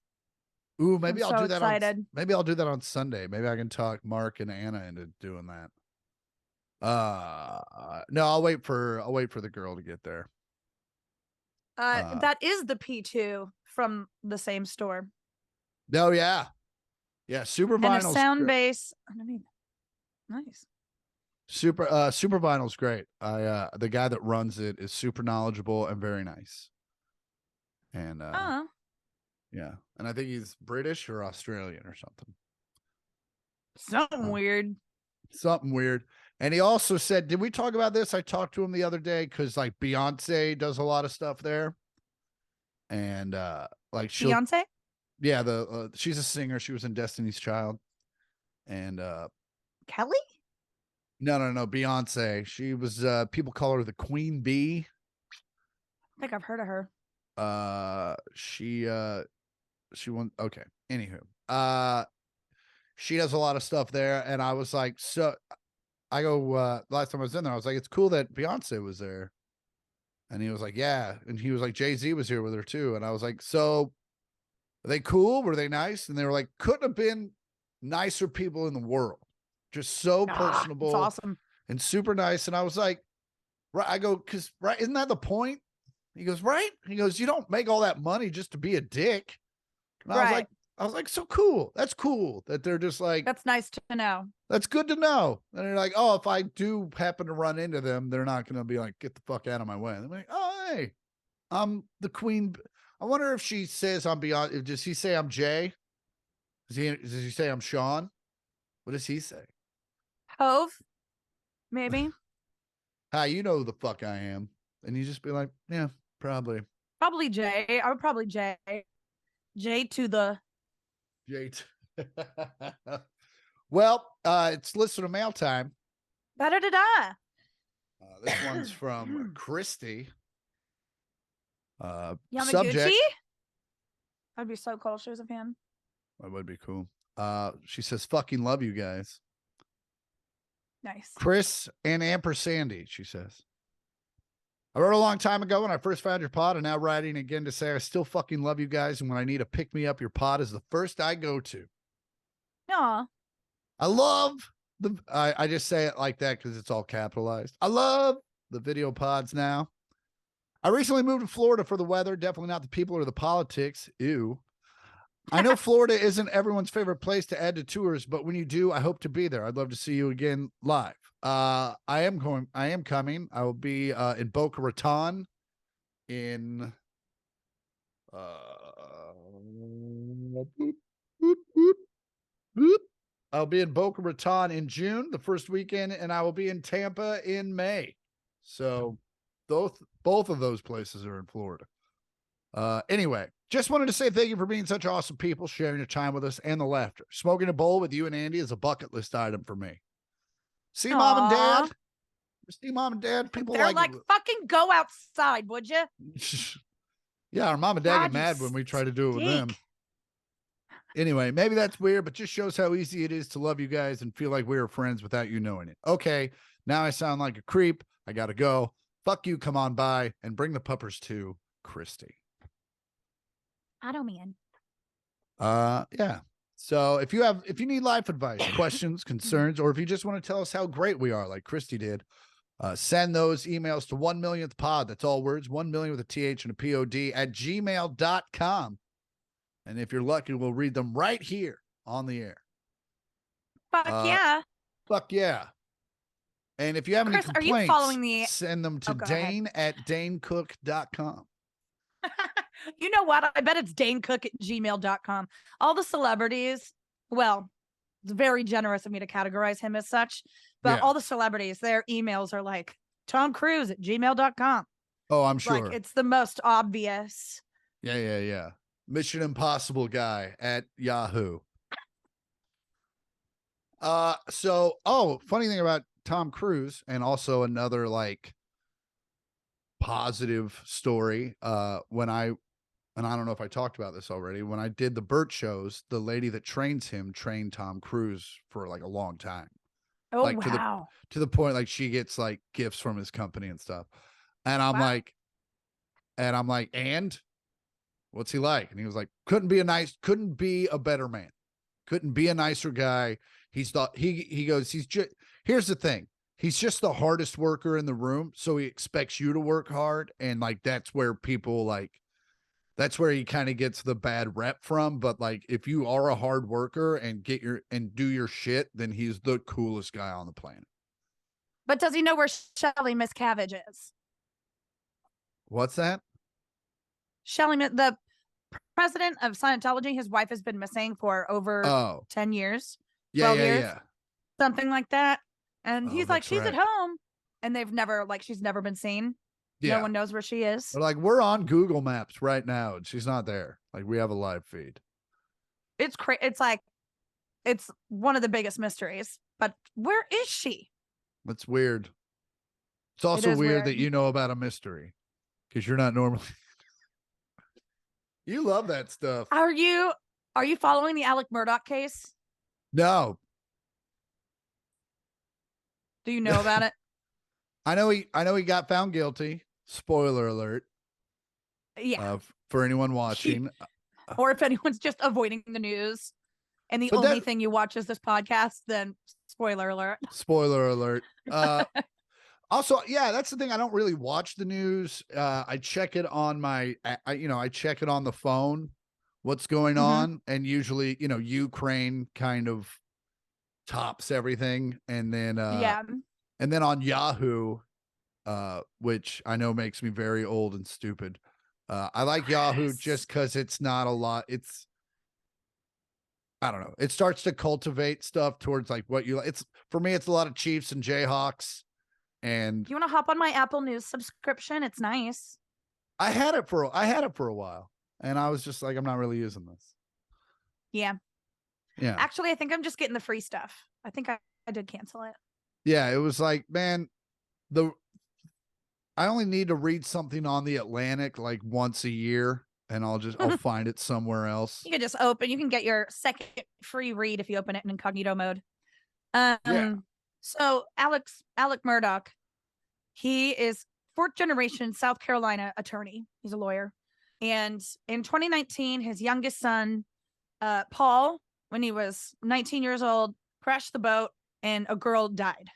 Ooh, maybe I'm I'll so do that excited. maybe I'll do that on Sunday. Maybe I can talk Mark and Anna into doing that. No, I'll wait for the girl to get there. That is the P2 from the same store. Oh yeah. Yeah, super And a vinyl's sound bass. I mean, nice. super vinyl's great. The guy that runs it is super knowledgeable and very nice. And yeah. And I think he's British or Australian or something. Something weird. Something weird. And he also said, did we talk about this? I talked to him the other day because like Beyonce does a lot of stuff there. And like Beyonce? Yeah, she's a singer. She was in Destiny's Child. And Kelly? no, Beyonce. She was people call her the Queen Bee. I think I've heard of her. She won. Okay. Anywho, she does a lot of stuff there, and I was like, so I go last time I was in there, I was like, it's cool that Beyonce was there, And he was like, yeah. And he was like, Jay-Z was here with her too. And I was like, so are they cool? Were they nice? And they were like, couldn't have been nicer people in the world. Just so It's personable awesome. and super nice. And I was like, right. I go, because right, isn't that the point? He goes, right. He goes, you don't make all that money just to be a dick. And Right. I was like, so cool. That's cool that they're just like, That's nice to know. that's good to know. And they're like, oh, if I do happen to run into them, they're not going to be like, get the fuck out of my way. And I'm like, oh, hey, I'm the queen. I wonder if she says I'm beyond. Does he say I'm Jay? Does he say I'm Sean? What does he say? Hove, maybe. Hi, you know who the fuck I am. And you just be like, yeah, probably. Probably Jay. I would probably Jay. Jay to the. Jay. Well, it's listener mail time. Da-da-da-da. This one's from Christy. Yamaguchi? Subject. I'd be so cool if she was a fan. That would be cool. She says, fucking love you guys. Nice. Chris and Ampersandy, she says. I wrote a long time ago when I first found your pod, and now writing again to say I still fucking love you guys, and when I need a pick me up, your pod is the first I go to. Aw. I love the I just say it like that because it's all capitalized. I love the video pods now. I recently moved to Florida for the weather, definitely not the people or the politics. Ew. I know Florida isn't everyone's favorite place to add to tours, but when you do, I hope to be there. I'd love to see you again live. I am coming. I will be in Boca Raton in I'll be in Boca Raton in June, the first weekend, and I will be in Tampa in May. So both of those places are in Florida. Anyway, just wanted to say thank you for being such awesome people, sharing your time with us and the laughter. Smoking a bowl with you and Andy is a bucket list item for me. See, Aww. Mom and Dad. See, Mom and Dad. People They're like fucking go outside, would you? Yeah, our mom and dad God, get mad you when we try to do it with them. stink. Anyway, maybe that's weird, but just shows how easy it is to love you guys and feel like we are friends without you knowing it. Okay, now I sound like a creep. I gotta go. Fuck you, come on by and bring the puppers to Christy. I don't mean. Yeah. So if you need life advice, questions, concerns, or if you just want to tell us how great we are, like Christy did, send those emails to 1 millionth pod. That's all words, 1 million with a TH and a POD at gmail.com. And if you're lucky, we'll read them right here on the air. Fuck yeah. Fuck yeah. And if you have Chris, any complaints, are you following the... send them to Dane at danecook.com. You know what? I bet it's danecook@gmail.com. All the celebrities, well, it's very generous of me to categorize him as such, but all the celebrities, their emails are like Tom Cruise at gmail.com. Oh, I'm sure. Like, it's the most obvious. Yeah. Mission Impossible guy at Yahoo. Funny thing about Tom Cruise, and also another like positive story. And I don't know if I talked about this already. When I did the Burt shows, the lady that trains him trained Tom Cruise for like a long time. Oh, like wow. To the point like she gets like gifts from his company and stuff. And I'm like, and what's he like? And he was like, couldn't be a better man. Couldn't be a nicer guy. He goes, here's the thing. He's just the hardest worker in the room. So he expects you to work hard. And like, that's where he kind of gets the bad rep from. But like, if you are a hard worker and do your shit, then he's the coolest guy on the planet. But does he know where Shelly Miscavige is? What's that? Shelly, the president of Scientology, his wife has been missing for over 10 years. 12 years, something like that. And he's like, she's at home. And she's never been seen. Yeah. No one knows where she is. They're like, we're on Google Maps right now, and she's not there. Like, we have a live feed. It's crazy. It's like, it's one of the biggest mysteries. But where is she? That's weird. It's also weird that you know about a mystery, because you're not normally. You love that stuff. Are you following the Alec Murdoch case? No. Do you know about it? I know he got found guilty. Spoiler alert. Yeah. For anyone watching. Or if anyone's just avoiding the news and the But only thing you watch is this podcast, then spoiler alert. Spoiler alert. Also, yeah, that's the thing. I don't really watch the news. I check it on my, I check it on the phone, what's going on. And usually, Ukraine kind of tops everything. And then, and then on Yahoo, which I know makes me very old and stupid. I like Yahoo just because it's not a lot. I don't know. It starts to cultivate stuff towards like what you like. It's for me, it's a lot of Chiefs and Jayhawks. And you want to hop on my Apple News subscription? It's nice. I had it for a while, and I was just like, I'm not really using this. Yeah. Yeah. Actually, I think I'm just getting the free stuff. I think I did cancel it. Yeah, it was like, man, I only need to read something on the Atlantic like once a year, and I'll find it somewhere else. You can just you can get your second free read if you open it in incognito mode. Yeah. So Alec Murdaugh, he is 4th generation South Carolina attorney. He's a lawyer. And in 2019, his youngest son, Paul, when he was 19 years old, crashed the boat and a girl died.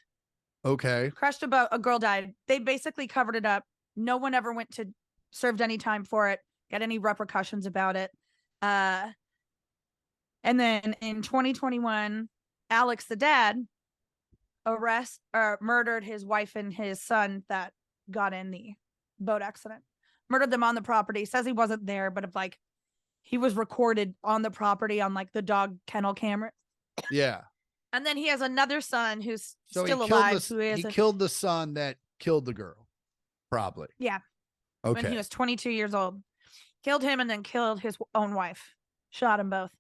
Okay. Crashed a boat, a girl died. They basically covered it up. No one ever served any time for it, got any repercussions about it. And then in 2021, Alex, the dad, murdered his wife and his son that got in the boat accident. Murdered them on the property. Says he wasn't there, but he was recorded on the property on like the dog kennel camera. Yeah. And then he has another son who's still alive. He killed the son that killed the girl, probably. Yeah. Okay. When he was 22 years old. Killed him and then killed his own wife. Shot them both.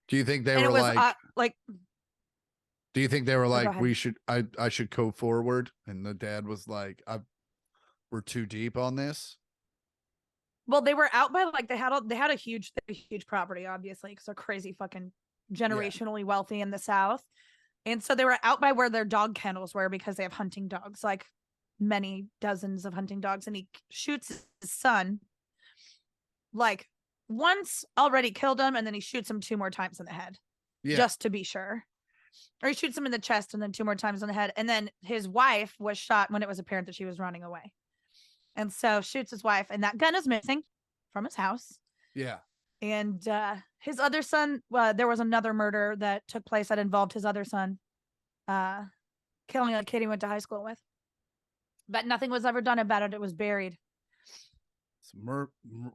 Do you think they were like do you think they were like, I should go forward? And the dad was like, we're too deep on this. Well, they were out by like they had a huge property, obviously, because they're crazy fucking generationally wealthy in the South. And so they were out by where their dog kennels were because they have hunting dogs, like many dozens of hunting dogs. And he shoots his son, like once already killed him, and then he shoots him 2 more times in the head, just to be sure. Or he shoots him in the chest and then 2 more times in the head. And then his wife was shot when it was apparent that she was running away. And so shoots his wife, and that gun is missing from his house. Yeah. And his other son, there was another murder that took place that involved his other son killing a kid he went to high school with. But nothing was ever done about it. It was buried.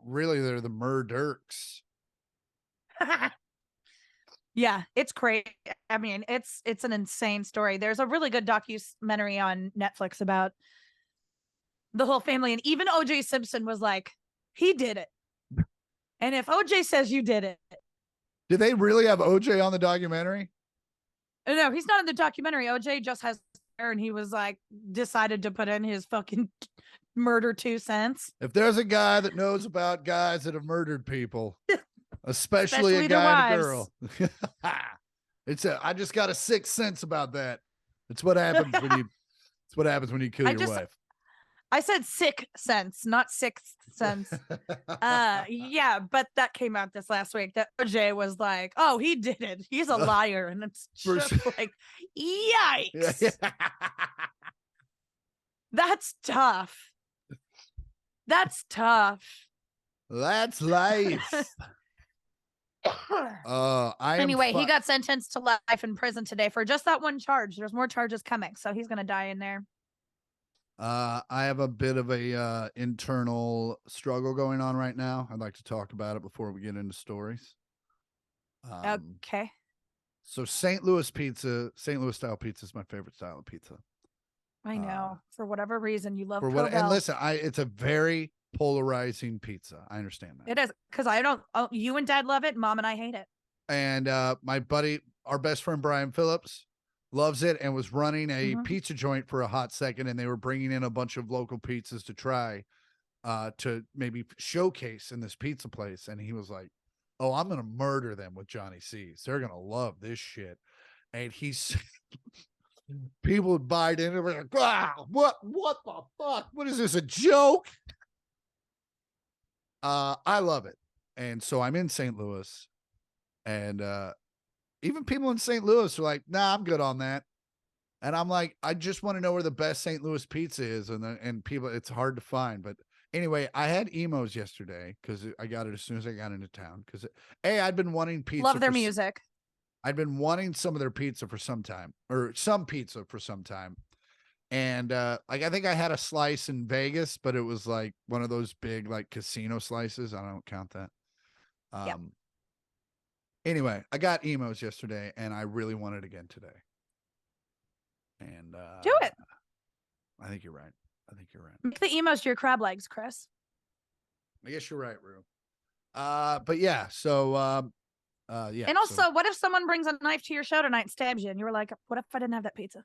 Really, they're the murderks. Yeah, it's crazy. I mean, it's an insane story. There's a really good documentary on Netflix about the whole family. And even O.J. Simpson was like, he did it. And if O.J. says you did it. Did they really have O.J. on the documentary? No, he's not in the documentary. O.J. just has and he was like, decided to put in his fucking murder 2 cents. If there's a guy that knows about guys that have murdered people, especially a guy and a girl, I just got a 6th sense about that. It's what happens when you kill your wife. I said sick sense, not 6th sense. Yeah, but that came out this last week that OJ was like, oh, he did it. He's a liar. And it's just like, yikes. That's tough. That's tough. That's life. Anyway, he got sentenced to life in prison today for just that one charge. There's more charges coming, so he's going to die in there. I have a bit of a internal struggle going on right now. I'd like to talk about it before we get into stories. Okay. So St. Louis style pizza is my favorite style of pizza. I know. For whatever reason, you love and listen, it's a very polarizing pizza. I understand that. It is, because you and Dad love it. Mom and I hate it. And my buddy, our best friend Brian Phillips, loves it and was running a pizza joint for a hot second, and they were bringing in a bunch of local pizzas to try to maybe showcase in this pizza place. And he was like, oh, I'm going to murder them with Johnny C's. They're going to love this shit. And he People would buy it in and be like, ah, what the fuck? What is this, a joke? I love it. And so I'm in St. Louis, and even people in St. Louis are like, nah, I'm good on that. And I'm like, I just want to know where the best St. Louis pizza is. And people, it's hard to find. But anyway, I had emos yesterday because I got it as soon as I got into town. Because I'd been wanting pizza. Love their music. I'd been wanting some of their pizza for some time, or some pizza for some time. And like I think I had a slice in Vegas, but it was like one of those big like casino slices. I don't count that. Yep. Anyway, I got emos yesterday, and I really want it again today. And do it. I think you're right. I think you're right. Make the emos your crab legs, Chris. I guess you're right, Rue. But yeah, so yeah. And also, what if someone brings a knife to your show tonight and stabs you, and you were like, "What if I didn't have that pizza?"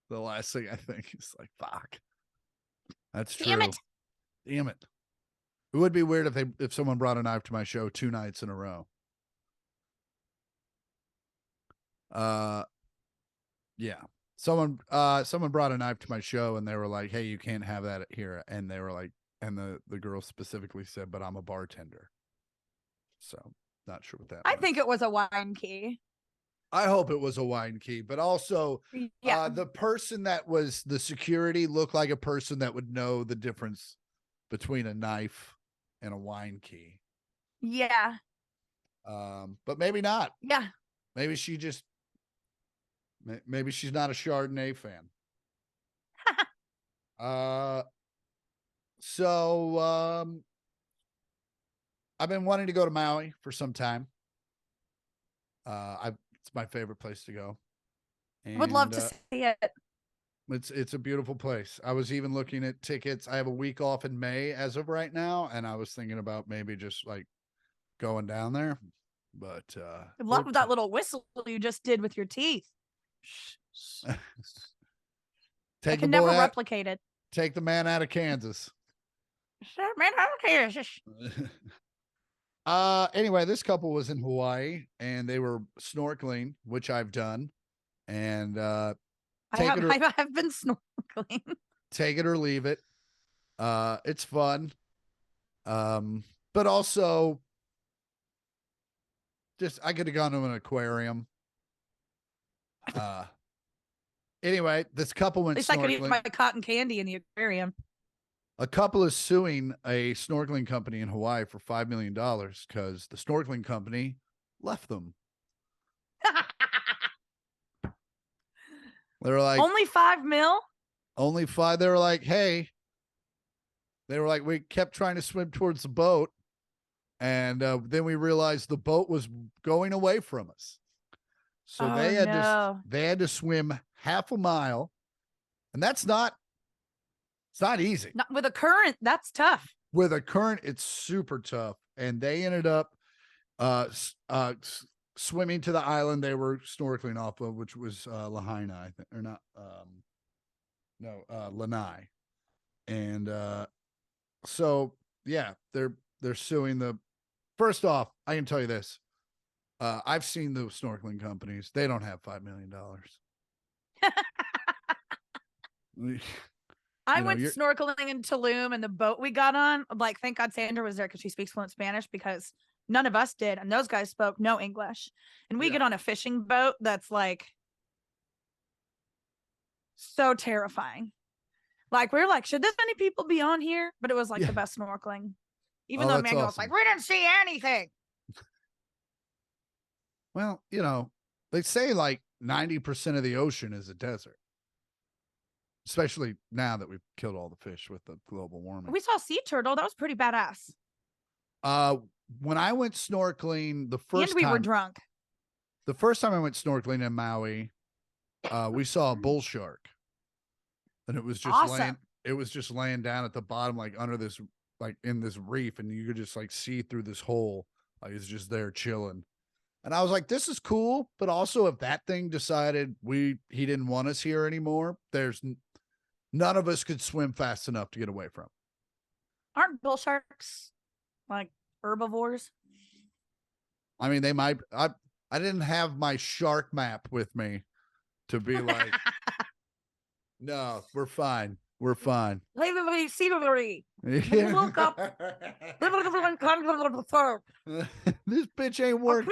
The last thing I think is like, fuck. That's true. Damn it. Damn it. It would be weird if someone brought a knife to my show 2 nights in a row. Yeah. Someone brought a knife to my show, and they were like, "Hey, you can't have that here." And they were like, and the girl specifically said, "But I'm a bartender." So not sure what that I means. think it was a wine key. I hope it was a wine key, but also the person that was the security looked like a person that would know the difference between a knife and a wine key. Yeah. But maybe not. Yeah. Maybe she's not a Chardonnay fan. So I've been wanting to go to Maui for some time. It's my favorite place to go. And, would love to see it. It's a beautiful place. I was even looking at tickets. I have a week off in May as of right now, and I was thinking about maybe just like going down there. But I love that little whistle you just did with your teeth. I can never replicate it. Take the man out of Kansas. Man out of Kansas. Anyway, this couple was in Hawaii, and they were snorkeling, which I've done. And I have been snorkeling. Take it or leave it. It's fun. But also just I could have gone to an aquarium. Anyway, this couple went snorkeling. At least I could eat my cotton candy in the aquarium. A couple is suing a snorkeling company in Hawaii for $5 million because the snorkeling company left them. They're like, only $5 million? Only 5. They were like, hey, we kept trying to swim towards the boat. And then we realized the boat was going away from us. So they had to swim half a mile. And it's not easy. Not with a current, that's tough. With a current, it's super tough. And they ended up swimming to the island they were snorkeling off of, which was Lahaina, I think, or not. Lanai. And so yeah, they're suing the. First off, I can tell you this. I've seen the snorkeling companies. They don't have $5 million. I went snorkeling in Tulum, and the boat we got on, like, thank God Sandra was there because she speaks fluent Spanish, because none of us did, and those guys spoke no English. And we get on a fishing boat that's like so terrifying. Like, we were like, should this many people be on here? But it was like the best snorkeling. Even though Emmanuel was like, we didn't see anything. Well, they say like 90% of the ocean is a desert. Especially now that we've killed all the fish with the global warming. We saw sea turtle. That was pretty badass. When I went snorkeling the first time. And we were drunk. The first time I went snorkeling in Maui, we saw a bull shark. And it was just laying down at the bottom, like under this, like in this reef, and you could just like see through this hole. Like it's just there chilling. And I was like, this is cool. But also, if that thing decided he didn't want us here anymore, none of us could swim fast enough to get away from. Aren't bull sharks like herbivores? I mean, they might. I didn't have my shark map with me, to be like, no, we're fine. We're fine. Scenery. Yeah. Look up. This bitch ain't working.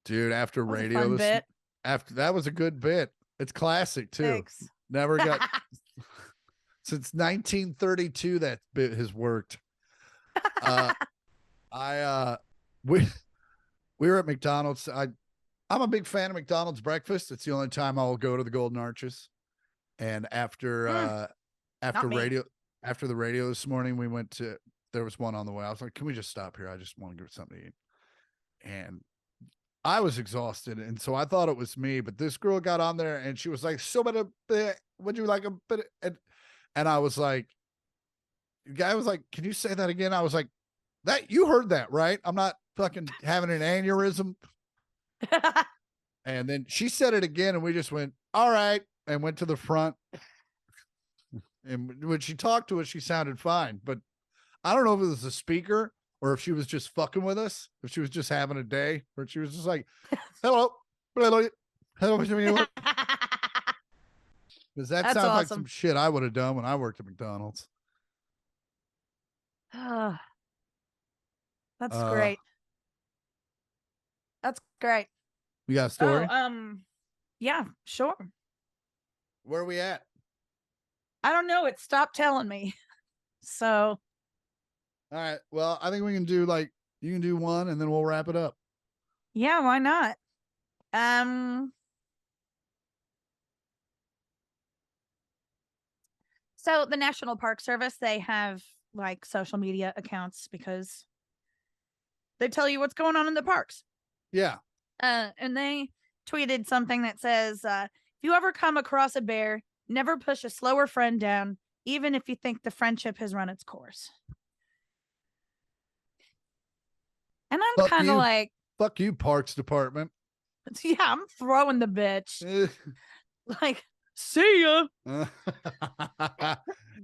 Dude, after That was a radio, fun bit. after that was a good bit. It's classic too. Thanks. Never got since 1932 that bit has worked. We were at McDonald's. I'm a big fan of McDonald's breakfast. It's the only time I'll go to the Golden Arches. And after Not me. radio after the radio this morning, we went to there was one on the way. I was like, can we just stop here? I just want to get something to eat. And I was exhausted, and so I thought it was me. But this girl got on there, and she was like, "So, would you like a bit?" And I was like, the guy was like, "Can you say that again?" I was like, "That you heard that right? I'm not fucking having an aneurysm." And then she said it again, and we just went, "All right," and went to the front. And when she talked to us, she sounded fine, but I don't know if it was the speaker or if she was just fucking with us, if she was just having a day, or she was just like, hello, because that That's sounds like awesome. some shit I would have done when I worked at McDonald's. That's great. That's great. You got a story? Yeah, sure. Where are we at? I don't know. It stopped telling me. So All right. Well, I think we can do you can do one and then we'll wrap it up. yeah, why not? So the National Park Service, they have like social media accounts because they tell you what's going on in the parks. Yeah. And they tweeted something that says, if you ever come across a bear, never push a slower friend down, even if you think the friendship has run its course. And I'm kind of like, fuck you, Parks Department. Yeah, I'm throwing the bitch. Like, see ya.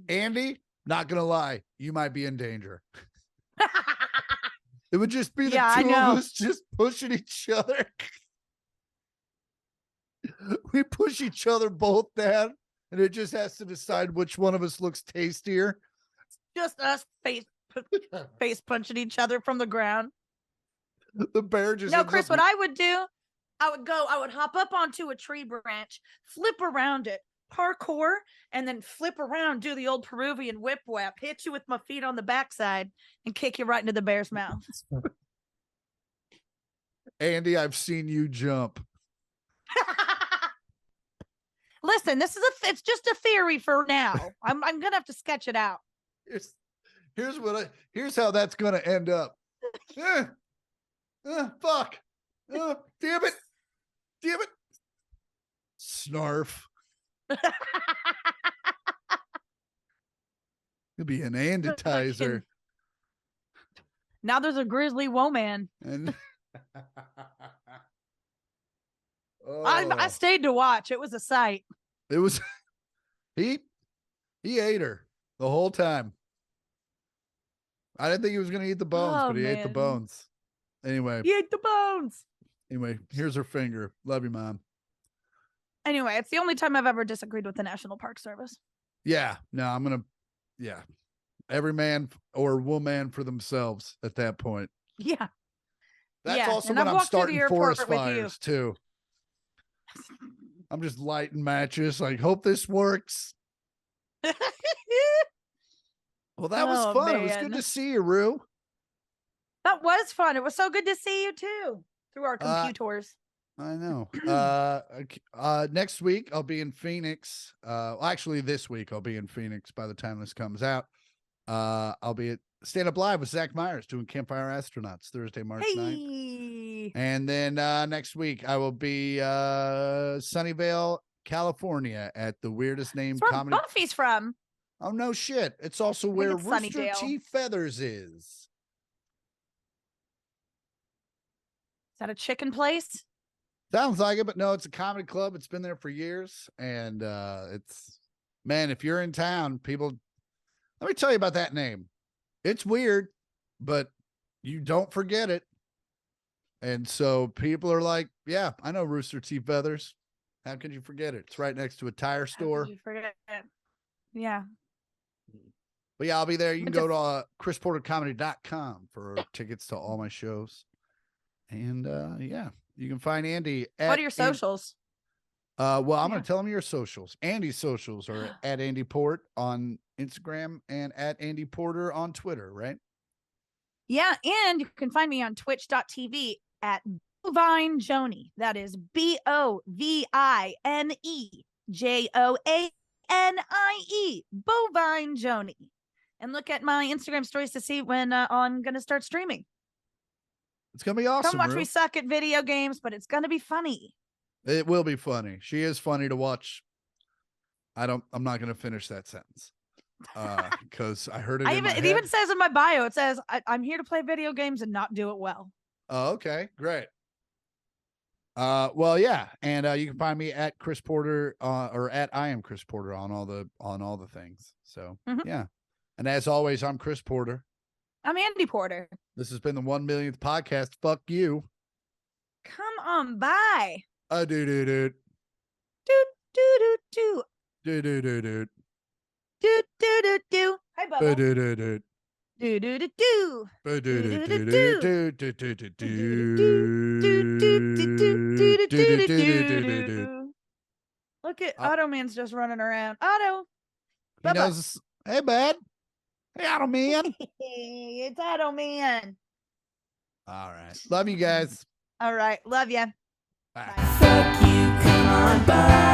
Andy, not gonna lie, you might be in danger. It would just be the two of us just pushing each other. We push each other both down, and it just has to decide which one of us looks tastier. Just us face punching each other from the ground. The bear just no, Chris. What I would do, I would hop up onto a tree branch, flip around it, parkour, and then flip around, do the old Peruvian whip whap, hit you with my feet on the backside, and kick you right into the bear's mouth. Andy, I've seen you jump. Listen, it's just a theory for now. I'm gonna have to sketch it out. Here's how that's gonna end up. Fuck. Damn it. Snarf. You'll be an anditizer. Now there's a grizzly woman. And I stayed to watch. It was a sight. It was he ate her the whole time. I didn't think he was gonna eat the bones, but he ate the bones. Anyway. He ate the bones. Anyway, here's her finger. Love you, Mom. Anyway, it's the only time I've ever disagreed with the National Park Service. Yeah. No, every man or woman for themselves at that point. Yeah. That's also when I'm starting forest fires too. I'm just lighting matches. Like, hope this works. Well, that was fun. Man. It was good to see you, Rue. That was fun. It was so good to see you too through our computers. I know. Next week I'll be in Phoenix. Actually, this week I'll be in Phoenix by the time this comes out. I'll be at Stand Up Live with Zach Myers doing Campfire Astronauts Thursday, March 9th. And then next week I will be Sunnyvale, California at the weirdest name comedy. Buffy's from. Oh no shit! It's also where Rooster T. Feathers is. Is that a chicken place? Sounds like it, but no, it's a comedy club. It's been there for years, and it's man. If you're in town, people. Let me tell you about that name. It's weird. but you don't forget it. And so people are like, yeah, I know Rooster Teeth feathers. How could you forget it? It's right next to a tire store. How could you forget it? Yeah. But yeah, I'll be there. You can Went go to- to chrisportercomedy.com for tickets to all my shows. And yeah, you can find Andy at What are your socials? well, I'm Yeah. going to tell him your socials. Andy's socials are at Andy Port on Instagram and at Andy Porter on Twitter, right? Yeah, and you can find me on twitch.tv at Bovine Joni. That is BOVINEJOANIE. Bovine Joni. And look at my Instagram stories to see when I'm going to start streaming. It's going to be awesome. Come watch Rue. me suck at video games, but it's going to be funny. It will be funny. She is funny to watch. I'm not going to finish that sentence. Because I heard it in my head. It even says in my bio, it says, I'm here to play video games and not do it well. Oh, okay, great. Well, yeah, and you can find me at Chris Porter or at I am Chris Porter on all the things. So yeah, and as always, I'm Chris Porter. I'm Andy Porter. This has been the 1 millionth podcast. Fuck you. Come on by. Do do do do do do do do do do do. Do do do do. Hi, Bubba. Do do do do do do do. Do do do do do do do do. Look at Otto Man's just running around. Otto. He knows. Hey, bud. Hey, Otto Man. It's Otto Man. All right. Love you guys. All right. Love ya. Bye. Fuck you, come on by.